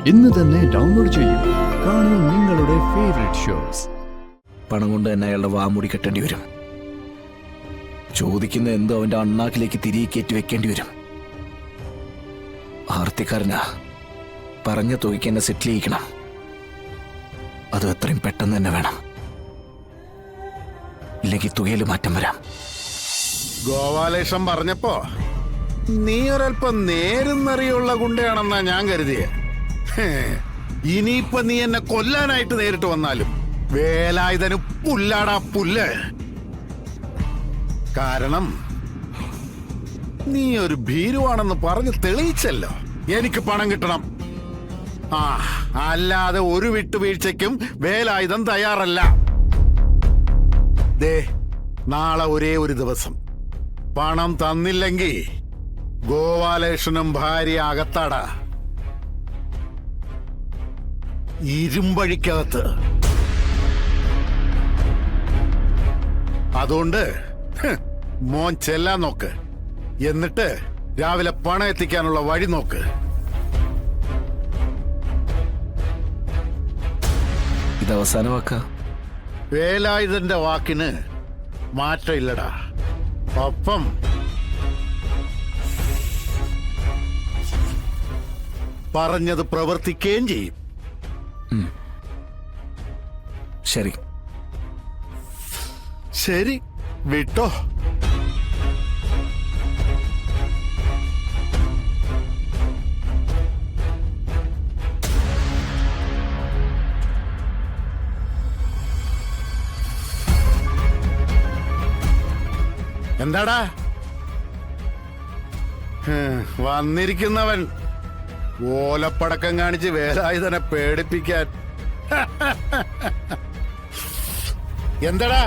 ഇന്ന് തന്നെ ഡൗൺലോഡ് ചെയ്യൂ. കാണൂ നിങ്ങളുടെ ഫേവറേറ്റ് ഷോസ്. പണം കൊണ്ട് തന്നെ അയാളുടെ വാമുടി കെട്ടേണ്ടി വരും. ചോദിക്കുന്ന എന്തോ അവന്റെ അണ്ണാക്കിലേക്ക് തിരികെ കയറ്റി വെക്കേണ്ടി വരും. ആർത്തിക്കാരനാ, പറഞ്ഞ തുകയ്ക്ക് എന്നെ സെറ്റിൽ ചെയ്യിക്കണം. അത് എത്രയും പെട്ടെന്ന് തന്നെ വേണം, ഇല്ലെങ്കിൽ തുകയിൽ മാറ്റം വരാം. ഗോപാലേഷൻ പറഞ്ഞപ്പോ നീ ഒരൽപ്പം നേരുന്നറിയുള്ള ഗുണ്ടയാണെന്നാ ഞാൻ കരുതിയേ. ഇനിയിപ്പൊ നീ എന്നെ കൊല്ലാനായിട്ട് നേരിട്ട് വന്നാലും വേലായുധന് പുല്ലാടാ പുല്ല്. കാരണം നീ ഒരു ഭീരുവാണെന്ന് പറഞ്ഞ് തെളിയിച്ചല്ലോ. എനിക്ക് പണം കിട്ടണം. അല്ലാതെ ഒരു വിട്ടുവീഴ്ചയ്ക്കും വേലായുധം തയ്യാറല്ല. ദേ, നാളെ ഒരേ ഒരു ദിവസം പണം തന്നില്ലെങ്കിൽ ഗോപാലേഷനും ഭാര്യ അകത്താടാ, ഇരുമ്പഴിക്കകത്ത്. അതുകൊണ്ട് മോൻ ചെല്ലാൻ നോക്ക്. എന്നിട്ട് രാവിലെ പണം എത്തിക്കാനുള്ള വഴി നോക്ക്. ഇത് അവസാന വാക്കാ? വേലായുധന്റെ വാക്കിന് മാറ്റമില്ലടാ. ഒപ്പം പറഞ്ഞത് പ്രവർത്തിക്കുകയും ചെയ്യും. ശരി ശരി, വിട്ടോ. എന്താടാ വന്നിരിക്കുന്നവൻ ഓലപ്പടക്കം കാണിച്ച് വേലായുധനെ പേടിപ്പിക്കാൻ? എന്താടാ?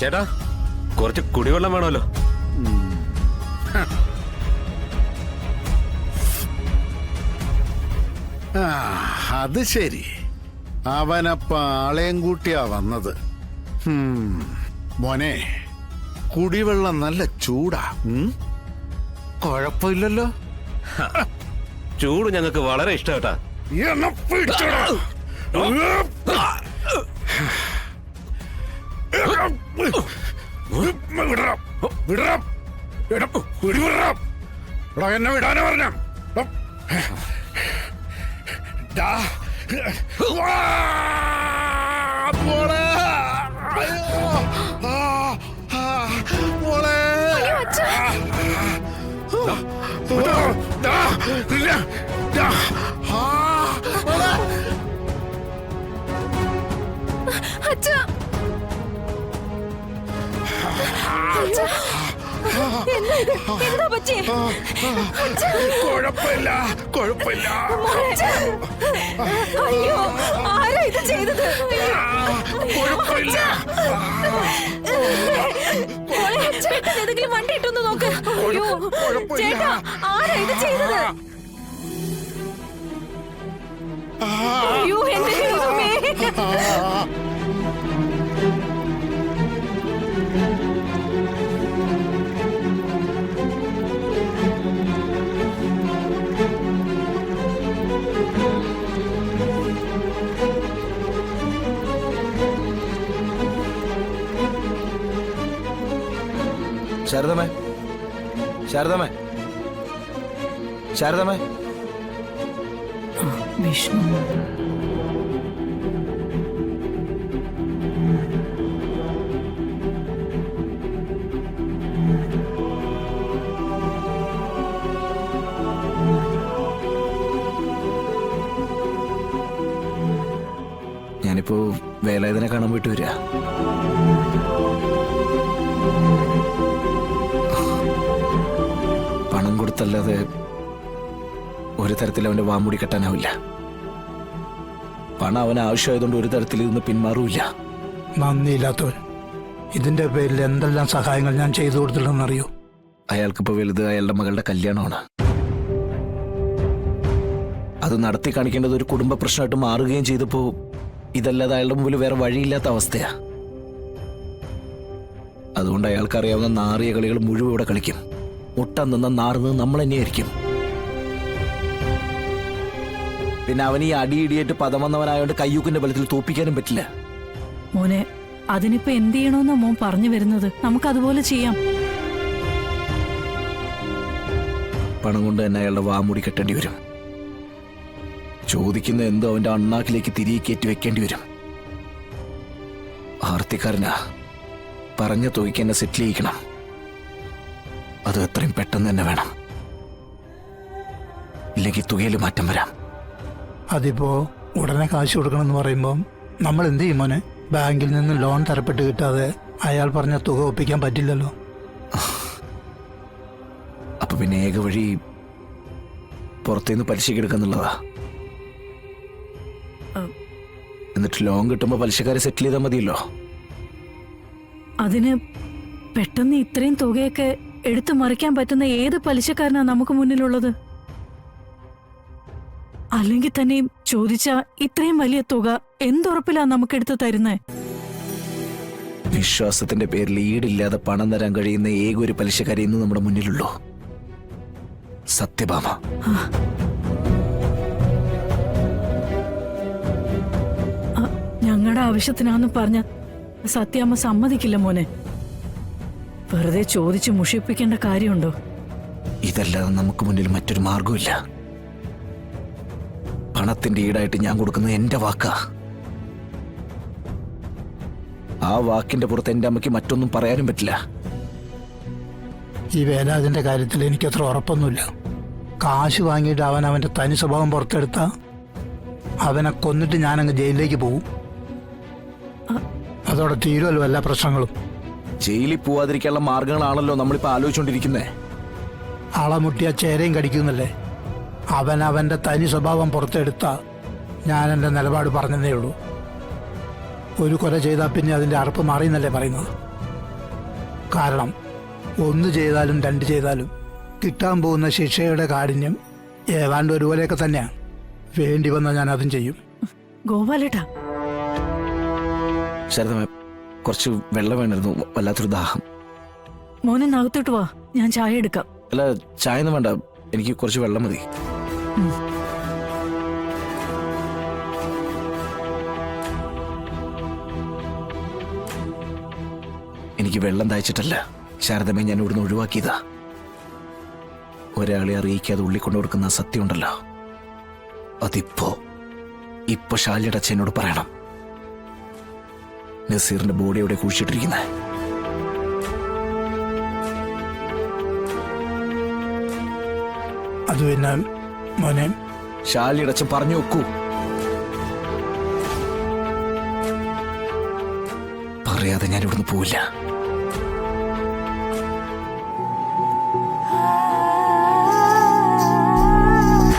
ചേട്ടാ, കുറച്ച് കുടിവെള്ളം വേണമല്ലോ. അത് ശരി, അവനപ്പ ആളെയും കൂട്ടിയാ വന്നത്. മോനെ, കുടിവെള്ളം നല്ല ചൂടാ. കുഴപ്പമില്ലല്ലോ. ചൂട് ഞങ്ങൾക്ക് വളരെ ഇഷ്ടമാട്ടാ. എന്നെ വിടാനാ പറഞ്ഞ? കുഴപ്പമില്ല, കുഴപ്പമില്ല. അയ്യോ, ആരാ ഇത് ചെയ്തത്? കുഴപ്പമില്ല. ഏതെങ്കിലും വണ്ടി ഇട്ടൊന്ന് നോക്ക്. അയ്യോ ചേട്ടാ, ആരാ ഇത് ചെയ്തത്? അയ്യോ, എന്റെ ദൈവമേ. ശാരദമേ, ശാരദമേ, ശാരദമേ. വിഷ്ണു, ഞാനിപ്പോ വേലായുധനെ കാണാൻ പോയിട്ട് വരിക. പണം കൊടുത്തല്ലാതെ ഒരു തരത്തിൽ അവന്റെ വാമൂടി കെട്ടാനാവില്ല. പണം അവന് ആവശ്യമായതുകൊണ്ട് ഒരു തരത്തിൽ ഇന്ന് പിന്മാറൂല്ല. നന്ദിയില്ലാത്തവൻ. ഇതിന്റെ പേരിൽ എന്തെല്ലാം സഹായങ്ങൾ ഞാൻ ചെയ്തു കൊടുത്തില്ലെന്നറിയോ? അയാൾക്കിപ്പോ വലുത് അയാളുടെ മകളുടെ കല്യാണമാണ്. അത് നടത്തി കാണിക്കേണ്ടത് ഒരു കുടുംബ പ്രശ്നമായിട്ട് മാറുകയും ചെയ്തപ്പോ ഇതല്ലാതെ അയാളുടെ മുമ്പിൽ വേറെ വഴിയില്ലാത്ത അവസ്ഥയാ. അതുകൊണ്ട് അയാൾക്കറിയാവുന്ന നാറിയ കളികൾ മുഴുവൻ ഇവിടെ കളിക്കും. മുട്ട നിന്ന നാറുന്നത് നമ്മൾ തന്നെയായിരിക്കും. പിന്നെ അവൻ ഈ അടിയിടിയായിട്ട് പദം വന്നവനായോണ്ട് കയ്യൂക്കിന്റെ ബലത്തിൽ തോപ്പിക്കാനും പറ്റില്ല. മോനെ, അതിനിപ്പോ എന്ത് ചെയ്യണമെന്നാ മോൻ പറഞ്ഞു വരുന്നത്? നമുക്ക് അതുപോലെ ചെയ്യാം. പണം കൊണ്ട് തന്നെ അയാളുടെ വാമൂടി കെട്ടേണ്ടി വരും. ചോദിക്കുന്ന എന്തോ അവന്റെ അണ്ണാക്കിലേക്ക് തിരികെ കയറ്റി വെക്കേണ്ടി വരും. ആർത്തിക്കാരനാ, പറഞ്ഞ തുകയ്ക്ക് എന്നെ സെറ്റിൽ ചെയ്യിക്കണം. അത് എത്രയും പെട്ടെന്ന് തന്നെ വേണം. ഇല്ലെങ്കിൽ തുകയിൽ മാറ്റം വരാം. അതിപ്പോ ഉടനെ കാശ് കൊടുക്കണമെന്ന് പറയുമ്പോൾ നമ്മൾ എന്ത് ചെയ്യും മോനെ? ബാങ്കിൽ നിന്ന് ലോൺ തരപ്പെട്ട് കിട്ടാതെ അയാൾ പറഞ്ഞ തുക ഒപ്പിക്കാൻ പറ്റില്ലല്ലോ. അപ്പൊ പിന്നെ ഏക വഴി പുറത്തുനിന്ന് പലിശക്ക് എടുക്കുന്നുള്ളതാ. എന്നിട്ട് ലോൺ കിട്ടുമ്പോ പലിശക്കാരെ സെറ്റിൽ ചെയ്താൽ മതിയല്ലോ. അതിന് പെട്ടെന്ന് ഇത്രയും തുകയൊക്കെ എടുത്തു മറിക്കാൻ പറ്റുന്ന ഏത് പലിശക്കാരനാ നമുക്ക് മുന്നിലുള്ളത്? അല്ലെങ്കിൽ തന്നെയും ചോദിച്ച ഇത്രയും വലിയ തുക എന്തുറപ്പിലാ നമുക്കെടുത്ത് തരുന്നേ? വിശ്വാസത്തിന്റെ പേരിൽ ഈടില്ലാതെ പണം തരാൻ കഴിയുന്ന ഏക ഒരു പലിശക്കാരി ഇന്ന് നമ്മുടെ മുന്നിലുള്ളൂ. സത്യഭാമ. ഞങ്ങളുടെ ആവശ്യത്തിനാന്ന് പറഞ്ഞ സത്യാമ്മ സമ്മതിക്കില്ല മോനെ. വെറുതെ ചോദിച്ചു മുഷിപ്പിക്കേണ്ട കാര്യമുണ്ടോ? ഇതല്ലാതെ നമുക്ക് മുന്നിൽ മറ്റൊരു മാർഗമില്ല. പണത്തിന്റെ ഈടായിട്ട് ഞാൻ കൊടുക്കുന്നത് എന്റെ വാക്കാ. ആ വാക്കിന്റെ പുറത്ത് എന്റെ അമ്മയ്ക്ക് മറ്റൊന്നും പറയാനും പറ്റില്ല. ഈ വേലാതിന്റെ കാര്യത്തിൽ എനിക്കത്ര ഉറപ്പൊന്നുമില്ല. കാശ് വാങ്ങിയിട്ട് അവൻ അവന്റെ തനി സ്വഭാവം പുറത്തെടുത്ത അവനെ കൊന്നിട്ട് ഞാനങ്ങ് ജയിലിലേക്ക് പോകും. അതോടെ തീരുമല്ലോ എല്ലാ പ്രശ്നങ്ങളും. ജയിലിൽ പോവാതിരിക്കാനുള്ള മാർഗങ്ങളാണല്ലോ നമ്മളിപ്പോ ആലോചിച്ചുകൊണ്ടിരിക്കുന്നേ. അളമുട്ടിയ ചേരയും കടിക്കുന്നല്ലേ. അവൻ അവന്റെ തനി സ്വഭാവം പുറത്തെടുത്ത ഞാൻ എൻ്റെ നിലപാട് പറഞ്ഞതേ ഉള്ളൂ. ഒരു കൊല ചെയ്താൽ പിന്നെ അതിൻ്റെ അറപ്പ് മാറിയെന്നല്ലേ പറയുന്നത്. കാരണം ഒന്ന് ചെയ്താലും രണ്ട് ചെയ്താലും കിട്ടാൻ പോകുന്ന ശിക്ഷയുടെ കാഠിന്യം ഏതാണ്ട് ഒരുപോലെയൊക്കെ തന്നെയാണ്. വേണ്ടി വന്നാൽ ഞാൻ അതും ചെയ്യും. ഗോപാലേട്ടാ, ശരതമേ, കുറച്ച് വെള്ളം വേണമായിരുന്നു. വല്ലാത്തൊരു ദാഹം. മോനെ നകത്തോട്ട് വാ, ഞാൻ ചായ എടുക്കാം. അല്ല, ചായ ഒന്നും വേണ്ട, എനിക്ക് കുറച്ച് വെള്ളം മതി. എനിക്ക് വെള്ളം ദാഹിച്ചിട്ടല്ല ശാരദമേ ഞാൻ ഇവിടുന്ന് ഒഴിവാക്കിയതാ. ഒരാളെ അറിയിക്കാതെ ഉള്ളിക്കൊണ്ടു കൊടുക്കുന്ന സത്യം ഉണ്ടല്ലോ, ഇപ്പൊ ശാലിയുടെ അച്ഛനോട് പറയണം. നസീറിന്റെ ബോഡി എവിടെ കുഴിച്ചിട്ടിരിക്കുന്നത്? അത് പിന്നെ മോനെ, ശാലിയുടെ അച്ഛൻ പറഞ്ഞു നോക്കൂ. പറയാതെ ഞാൻ ഇവിടുന്ന് പോവില്ല.